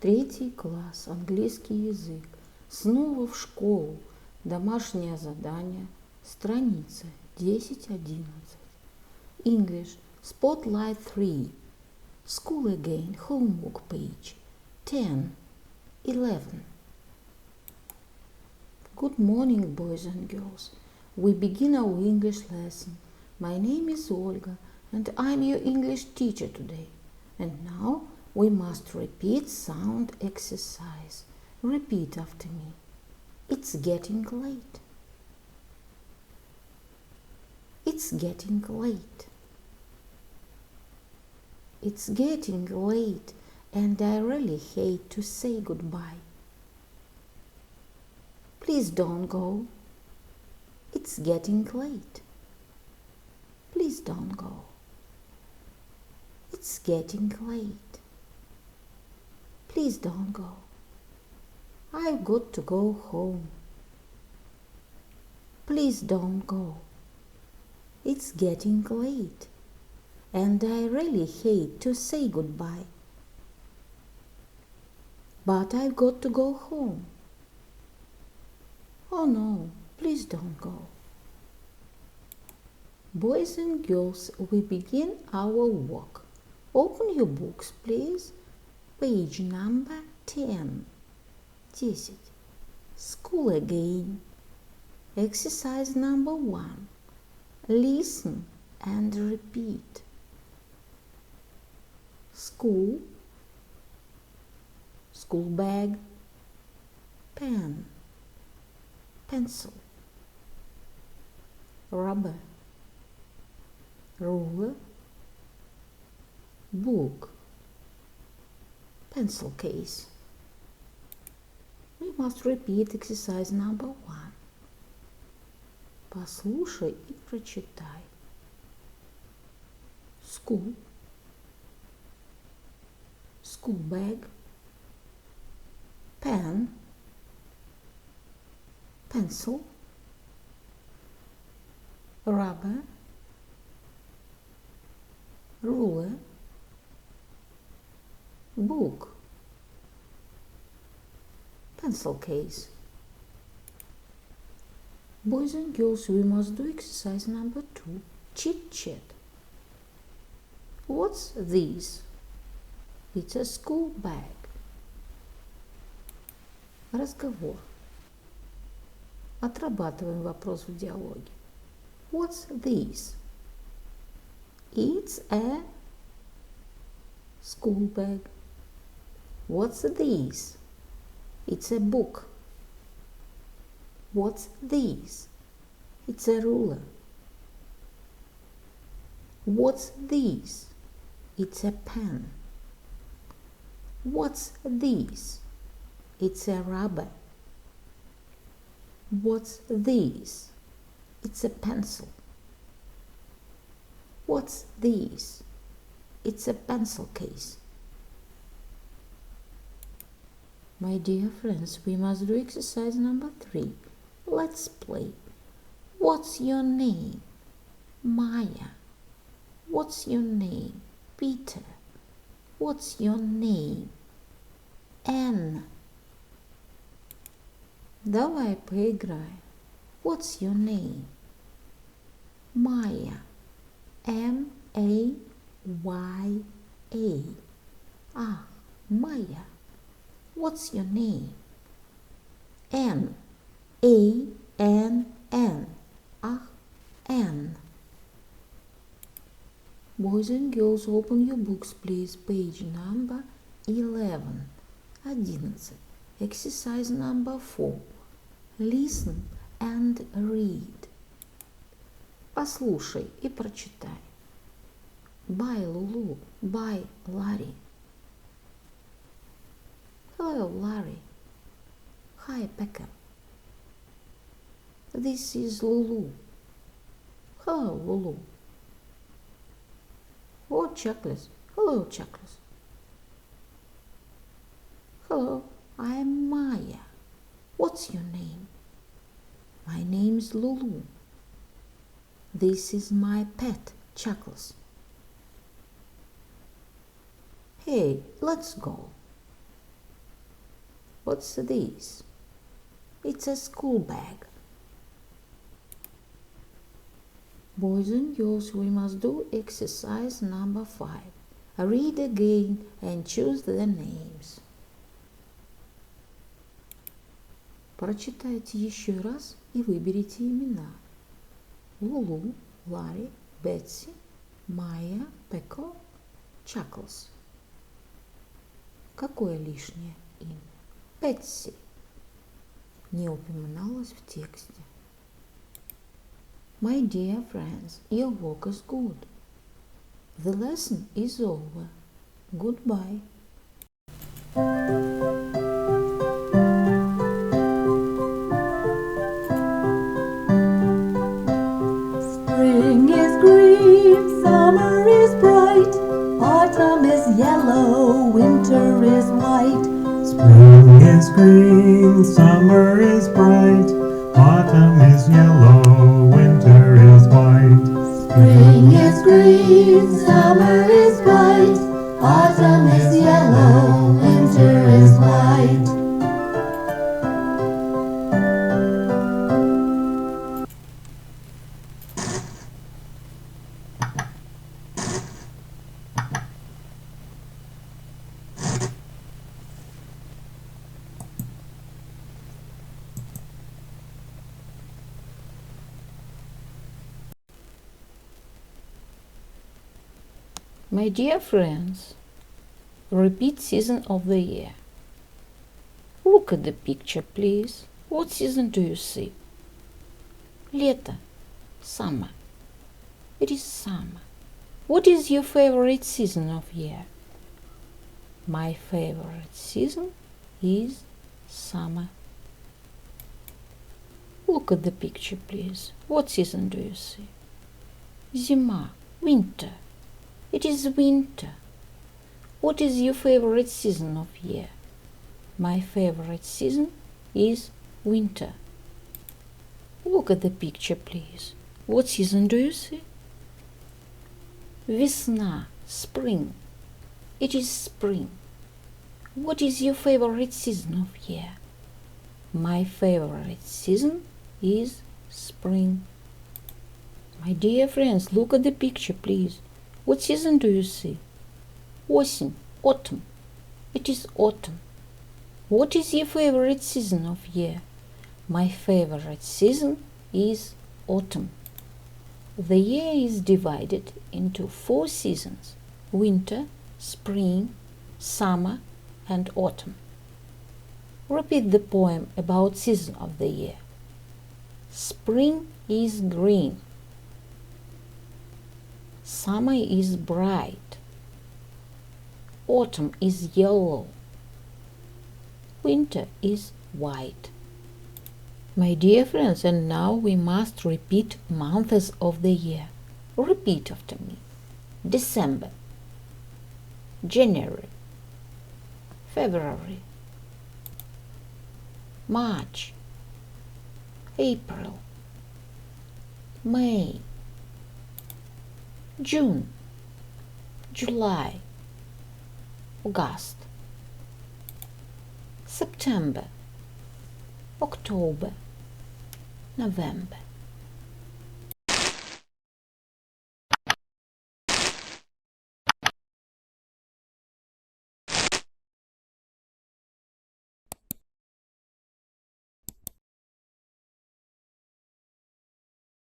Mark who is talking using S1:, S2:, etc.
S1: 3 класс, английский язык. Снова в школу. Домашнее задание. Страница 10-11. English. Spotlight 3. School again. Homework page. 10, 11. Good morning, boys and girls. We begin our English lesson. My name is Olga, and I'm your English teacher today. And now we must repeat sound exercise. Repeat after me. It's getting late. It's getting late. It's getting late, and I really hate to say goodbye. Please don't go. It's getting late. Please don't go. It's getting late. Please don't go. I've got to go home. Please don't go. It's getting late, and I really hate to say goodbye. But I've got to go home. Oh no, please don't go. Boys and girls, we begin our work. Open your books, please. Page number 10. 10. School again. Exercise number 1. Listen and repeat. School, school bag, pen, pencil, rubber, ruler, book, pencil case. We must repeat exercise number 1. Послушай и прочитай. School, school bag, pen, pencil, rubber, ruler, book, pencil case. Boys and girls, we must do exercise number 2, chit-chat. What's this? It's a school bag. Разговор. Отрабатываем вопрос в диалоге. What's this? It's a school bag. What's this? It's a book. What's this? It's a ruler. What's this? It's a pen. What's this? It's a rubber. What's this? It's a pencil. What's this? It's a pencil case. My dear friends, we must do exercise number 3. Let's play. What's your name? Maya. What's your name? Peter. What's your name? Anne. Давай поиграем. What's your name? Maya. M-A-Y-A. Ah, Maya. What's your name? Anne. A-N-N. Ah, Anne. Boys and girls, open your books, please. Page number 11. 11. Exercise number 4. Listen and read. Послушай и прочитай. Bye, Lulu. Bye, Larry. Hello, Larry. Hi, Pekka. This is Lulu. Hello, Lulu. Oh, Chuckles. Hello, Chuckles. Hello, I'm Maya. What's your name? My name's Lulu. This is my pet, Chuckles. Hey, let's go. What's this? It's a school bag. Boys and girls, we must do exercise number 5. Read again and choose the names. Прочитайте еще раз и выберите имена. Лулу, Ларри, Бетси, Майя, Пеко, Чаклс. Какое лишнее имя? Бетси. Не упоминалось в тексте. My dear friends, your work is good. The lesson is over. Goodbye.
S2: Spring is green, summer is bright, autumn is yellow, winter is white.
S3: Spring is green, summer is bright, autumn is yellow, winter is white.
S2: Spring is green, summer is bright, autumn is yellow, winter is white.
S1: My dear friends, repeat season of the year. Look at the picture, please. What season do you see? Лето. Summer. It is summer. What is your favorite season of year? My favorite season is summer. Look at the picture, please. What season do you see? Зима. Winter. It is winter. What is your favorite season of year? My favorite season is winter. Look at the picture, please. What season do you see? Весна, spring. It is spring. What is your favorite season of year? My favorite season is spring. My dear friends, look at the picture, please. What season do you see? Осень, autumn. It is autumn. What is your favorite season of year? My favorite season is autumn. The year is divided into 4 seasons: winter, spring, summer, and autumn. Repeat the poem about season of the year. Spring is green. Summer is bright. Autumn is yellow. Winter is white. My dear friends, and now we must repeat months of the year. Repeat after me. December, January, February, March, April, May, June, July, August, September, October, November.